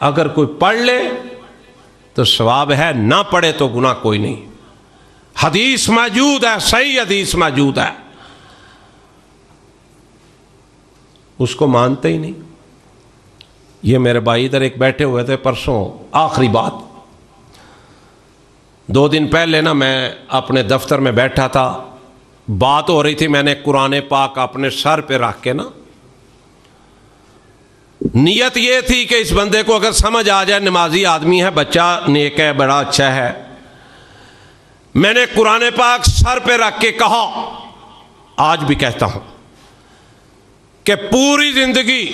اگر کوئی پڑھ لے تو ثواب ہے، نہ پڑھے تو گناہ کوئی نہیں. حدیث موجود ہے، صحیح حدیث موجود ہے، اس کو مانتے ہی نہیں. یہ میرے بھائی ادھر ایک بیٹھے ہوئے تھے پرسوں. آخری بات، 2 دن پہلے نا میں اپنے دفتر میں بیٹھا تھا، بات ہو رہی تھی، میں نے قرآن پاک اپنے سر پہ رکھ کے نا، نیت یہ تھی کہ اس بندے کو اگر سمجھ آ جائے، نمازی آدمی ہے، بچہ نیک ہے، بڑا اچھا ہے. میں نے قرآن پاک سر پہ رکھ کے کہا، آج بھی کہتا ہوں کہ پوری زندگی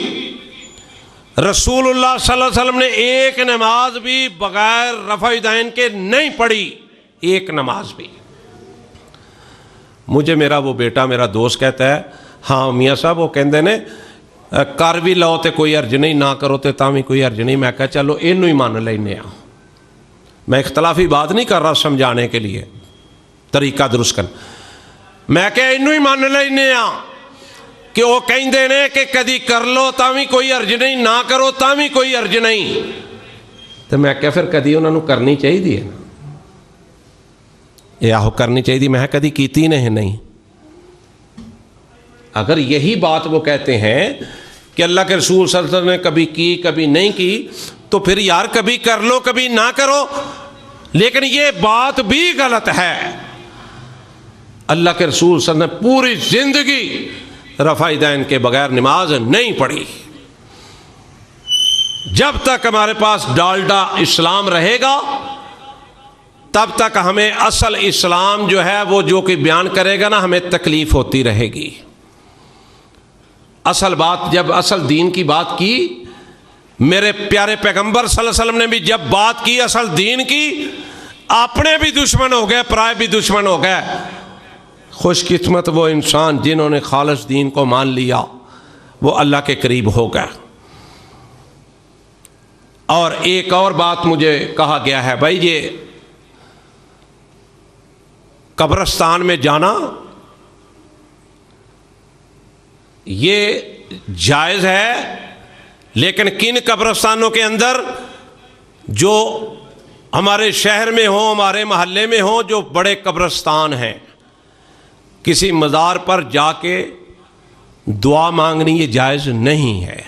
رسول اللہ صلی اللہ علیہ وسلم نے ایک نماز بھی بغیر رفع یدین کے نہیں پڑھی، ایک نماز بھی. مجھے میرا وہ بیٹا، میرا دوست کہتا ہے، ہاں میاں صاحب وہ کہندے نے کر بھی لو تے کوئی حرج نہیں، نہ کرو تے تاں بھی کوئی حرج نہیں. میں کہا چلو اینو ہی مان لینے. میں اختلافی بات نہیں کر رہا سمجھانے کے لیے، طریقہ درست کرنا. میں کہ اینو ہی مان لینے کہ وہ کہندے نے کہ کدی کر لو تاں بھی کوئی حرج نہیں، نہ کرو تاں بھی کوئی حرج نہیں. تو میں کہ پھر کدی انہوں نے کرنی چاہیے نا، یہ آہو کرنی چاہیے. میں کدی کیتی نہیں. اگر یہی بات وہ کہتے ہیں کہ اللہ کے رسول صلی اللہ علیہ وسلم نے کبھی کی کبھی نہیں کی، تو پھر یار کبھی کر لو کبھی نہ کرو. لیکن یہ بات بھی غلط ہے. اللہ کے رسول صلی اللہ علیہ وسلم نے پوری زندگی رفع یدین کے بغیر نماز نہیں پڑھی. جب تک ہمارے پاس ڈالڈا اسلام رہے گا تب تک ہمیں اصل اسلام جو ہے وہ جو کہ بیان کرے گا نا، ہمیں تکلیف ہوتی رہے گی. اصل بات، جب اصل دین کی بات کی، میرے پیارے پیغمبر صلی اللہ علیہ وسلم نے بھی جب بات کی اصل دین کی، اپنے بھی دشمن ہو گئے، پرائے بھی دشمن ہو گئے. خوش قسمت وہ انسان جنہوں نے خالص دین کو مان لیا، وہ اللہ کے قریب ہو گئے. اور ایک اور بات مجھے کہا گیا ہے، بھائی یہ قبرستان میں جانا یہ جائز ہے، لیکن کن قبرستانوں کے اندر؟ جو ہمارے شہر میں ہوں، ہمارے محلے میں ہوں، جو بڑے قبرستان ہیں. کسی مزار پر جا کے دعا مانگنی یہ جائز نہیں ہے.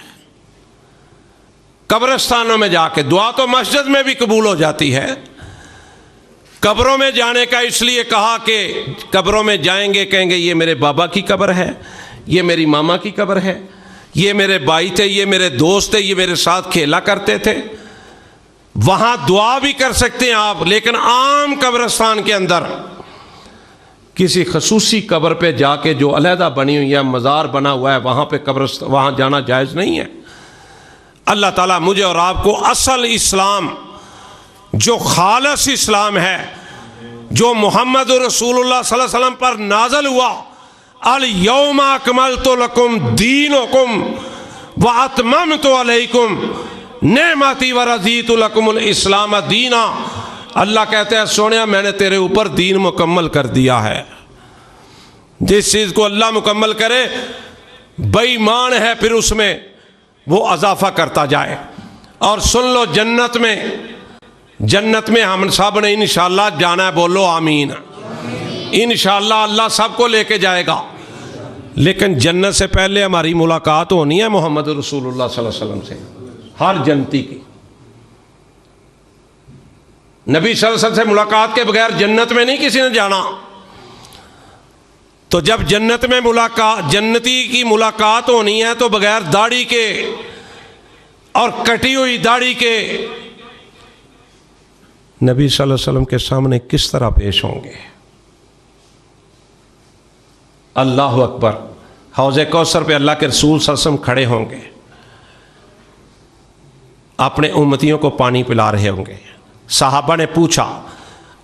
قبرستانوں میں جا کے دعا تو مسجد میں بھی قبول ہو جاتی ہے. قبروں میں جانے کا اس لیے کہا کہ قبروں میں جائیں گے کہیں گے یہ میرے بابا کی قبر ہے، یہ میری ماما کی قبر ہے، یہ میرے بھائی تھے، یہ میرے دوست تھے، یہ میرے ساتھ کھیلا کرتے تھے. وہاں دعا بھی کر سکتے ہیں آپ، لیکن عام قبرستان کے اندر کسی خصوصی قبر پہ جا کے جو علیحدہ بنی ہوئی ہے، مزار بنا ہوا ہے، وہاں پہ وہاں جانا جائز نہیں ہے. اللہ تعالیٰ مجھے اور آپ کو اصل اسلام جو خالص اسلام ہے، جو محمد رسول اللہ صلی اللہ علیہ وسلم پر نازل ہوا، الیوم اکملت لکم دینکم واتممت علیکم نعمتی ورضیت لکم الاسلام دینا، اللہ کہتے ہیں سونیا میں نے تیرے اوپر دین مکمل کر دیا ہے۔ جس چیز کو اللہ مکمل کرے، بے ایمان ہے پھر اس میں وہ اضافہ کرتا جائے۔ اور سن لو، جنت میں ہم سب نے انشاءاللہ جانا ہے، بولو آمین۔ انشاءاللہ اللہ سب کو لے کے جائے گا، لیکن جنت سے پہلے ہماری ملاقات ہونی ہے محمد رسول اللہ صلی اللہ علیہ وسلم سے، ہر جنتی کی۔ نبی صلی اللہ علیہ وسلم سے ملاقات کے بغیر جنت میں نہیں کسی نے جانا۔ تو جب جنت میں جنتی کی ملاقات ہونی ہے تو بغیر داڑھی کے اور کٹی ہوئی داڑھی کے نبی صلی اللہ علیہ وسلم کے سامنے کس طرح پیش ہوں گے؟ اللہ اکبر۔ حوض کوثر پہ اللہ کے رسول صلی اللہ علیہ وسلم کھڑے ہوں گے، اپنے امتیوں کو پانی پلا رہے ہوں گے۔ صحابہ نے پوچھا،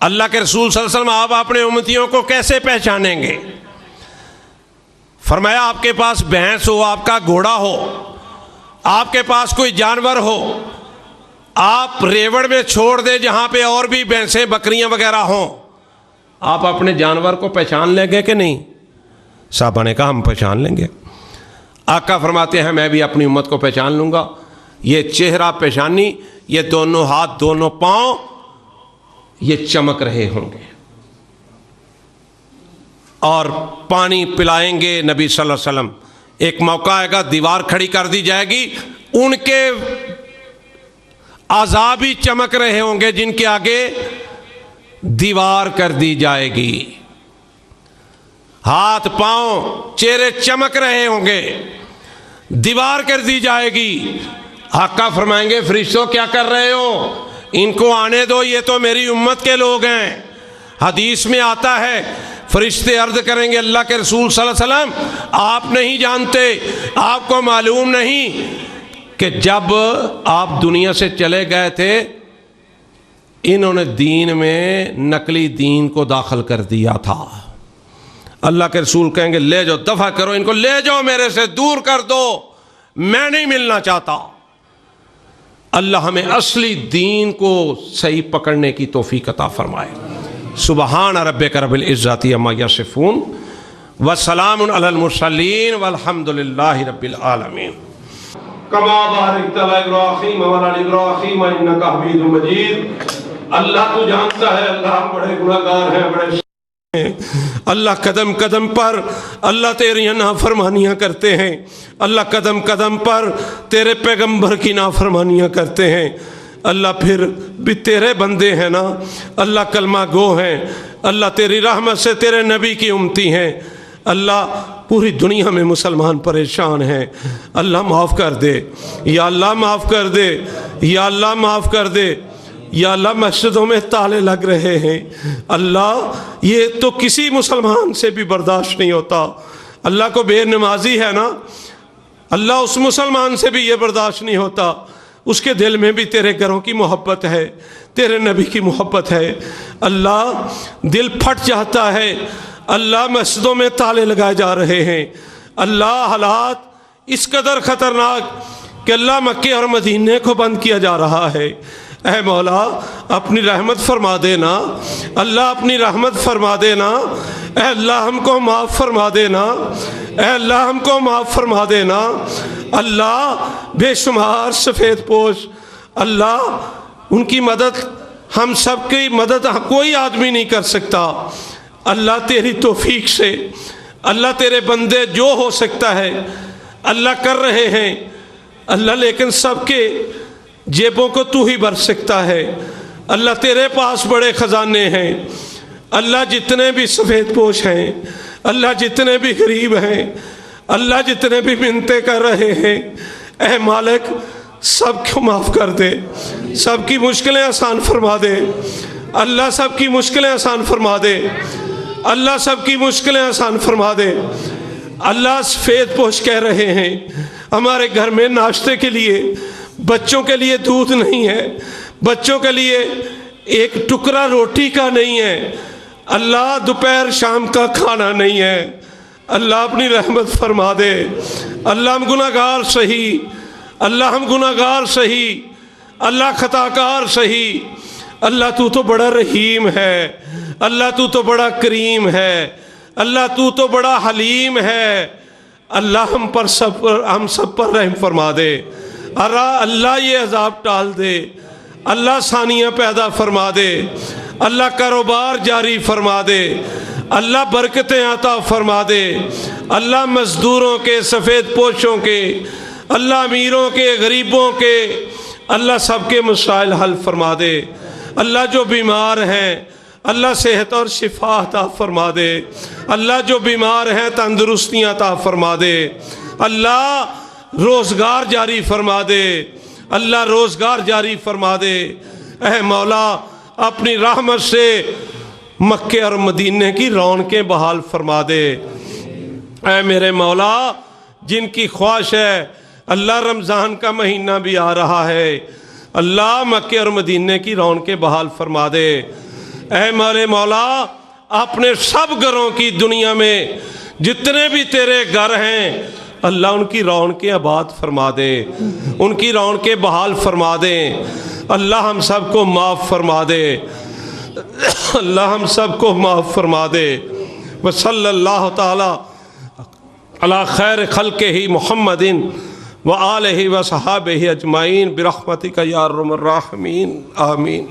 اللہ کے رسول صلی اللہ علیہ وسلم آپ اپنے امتیوں کو کیسے پہچانیں گے؟ فرمایا آپ کے پاس بھینس ہو، آپ کا گھوڑا ہو، آپ کے پاس کوئی جانور ہو، آپ ریوڑ میں چھوڑ دے جہاں پہ اور بھی بھینسیں بکریاں وغیرہ ہوں، آپ اپنے جانور کو پہچان لیں گے کہ نہیں؟ صحابہ نے کہا ہم پہچان لیں گے۔ آقا فرماتے ہیں میں بھی اپنی امت کو پہچان لوں گا۔ یہ چہرہ پیشانی، یہ دونوں ہاتھ، دونوں پاؤں، یہ چمک رہے ہوں گے، اور پانی پلائیں گے نبی صلی اللہ علیہ وسلم۔ ایک موقع آئے گا دیوار کھڑی کر دی جائے گی، ان کے اعضاء بھی چمک رہے ہوں گے جن کے آگے دیوار کر دی جائے گی، ہاتھ پاؤں چہرے چمک رہے ہوں گے، دیوار کر دی جائے گی۔ آقا فرمائیں گے فرشتوں کیا کر رہے ہو؟ ان کو آنے دو، یہ تو میری امت کے لوگ ہیں۔ حدیث میں آتا ہے فرشتے عرض کریں گے اللہ کے رسول صلی اللہ علیہ وسلم آپ نہیں جانتے، آپ کو معلوم نہیں کہ جب آپ دنیا سے چلے گئے تھے انہوں نے دین میں نقلی دین کو داخل کر دیا تھا۔ اللہ کے رسول کہیں گے لے جاؤ، دفع کرو ان کو، لے جاؤ میرے سے دور کر دو، میں نہیں ملنا چاہتا۔ اللہ ہمیں اصلی دین کو صحیح پکڑنے کی توفیق عطا فرمائے۔ سبحان ربک رب العزت عما یصفون وسلام علی المرسلین والحمد للہ رب العالمین۔ کما بارکت علی ابراہیم وعلی آل ابراہیم انک حمید مجید۔ اللہ تو جانتا ہے اللہ ہم بڑے گناہگار ہیں، بڑے اللہ قدم قدم پر اللہ تیری نافرمانیاں کرتے ہیں، اللہ قدم قدم پر تیرے پیغمبر کی نافرمانیاں کرتے ہیں۔ اللہ پھر بھی تیرے بندے ہیں نا، اللہ کلمہ گو ہیں، اللہ تیری رحمت سے تیرے نبی کی امتی ہیں۔ اللہ پوری دنیا میں مسلمان پریشان ہیں، اللہ معاف کر دے، یا اللہ معاف کر دے، یا اللہ معاف کر دے۔ یا اللہ مسجدوں میں تالے لگ رہے ہیں، اللہ یہ تو کسی مسلمان سے بھی برداشت نہیں ہوتا۔ اللہ کو بے نمازی ہے نا، اللہ اس مسلمان سے بھی یہ برداشت نہیں ہوتا، اس کے دل میں بھی تیرے گھروں کی محبت ہے، تیرے نبی کی محبت ہے۔ اللہ دل پھٹ جاتا ہے، اللہ مسجدوں میں تالے لگائے جا رہے ہیں، اللہ حالات اس قدر خطرناک کہ اللہ مکے اور مدینے کو بند کیا جا رہا ہے۔ اے مولا اپنی رحمت فرما دینا، اللہ اپنی رحمت فرما دینا، اے اللہ ہم کو معاف فرما دینا، اے اللہ ہم کو معاف فرما دینا۔ اللہ بے شمار سفید پوش، اللہ ان کی مدد، ہم سب کی مدد کوئی آدمی نہیں کر سکتا۔ اللہ تیری توفیق سے اللہ تیرے بندے جو ہو سکتا ہے اللہ کر رہے ہیں، اللہ لیکن سب کے جیبوں کو تو ہی بھر سکتا ہے۔ اللہ تیرے پاس بڑے خزانے ہیں، اللہ جتنے بھی سفید پوش ہیں، اللہ جتنے بھی غریب ہیں، اللہ جتنے بھی منتیں کر رہے ہیں، اے مالک سب کو معاف کر دے، سب کی مشکلیں آسان فرما دے، اللہ سب کی مشکلیں آسان فرما دے، اللہ سب کی مشکلیں آسان فرما دے۔ اللہ سفید پوش کہہ رہے ہیں ہمارے گھر میں ناشتے کے لیے بچوں کے لیے دودھ نہیں ہے، بچوں کے لیے ایک ٹکڑا روٹی کا نہیں ہے، اللہ دوپہر شام کا کھانا نہیں ہے۔ اللہ اپنی رحمت فرما دے۔ اللہ ہم گناہگار سہی، اللہ ہم گناہگار سہی، اللہ خطاکار سہی، اللہ تو بڑا رحیم ہے، اللہ تو بڑا کریم ہے، اللہ تو بڑا حلیم ہے۔ اللہ ہم سب پر رحم فرما دے۔ اللہ یہ عذاب ٹال دے، اللہ ثانیہ پیدا فرما دے، اللہ کاروبار جاری فرما دے، اللہ برکتیں عطا فرما دے، اللہ مزدوروں کے، سفید پوشوں کے، اللہ امیروں کے، غریبوں کے، اللہ سب کے مسائل حل فرما دے۔ اللہ جو بیمار ہیں اللہ صحت اور شفا عطا فرما دے، اللہ جو بیمار ہیں تندرستیاں عطا فرما دے، اللہ روزگار جاری فرما دے، اللہ روزگار جاری فرما دے۔ اے مولا اپنی رحمت سے مکے اور مدینے کی رونقیں بحال فرما دے۔ اے میرے مولا جن کی خواہش ہے اللہ رمضان کا مہینہ بھی آ رہا ہے، اللہ مکے اور مدینے کی رونقیں بحال فرما دے۔ اے میرے مولا اپنے سب گھروں کی دنیا میں جتنے بھی تیرے گھر ہیں اللہ ان کی رونقیں آباد فرما دے، ان کی رونقیں بحال فرما دے۔ اللہ ہم سب کو معاف فرما دے، اللہ ہم سب کو معاف فرما دے۔ وصلی اللہ تعالی علی خیر خلقہ محمد وآلہ وصحابہ اجمعین برحمتک یا ارحم الراحمین، آمین۔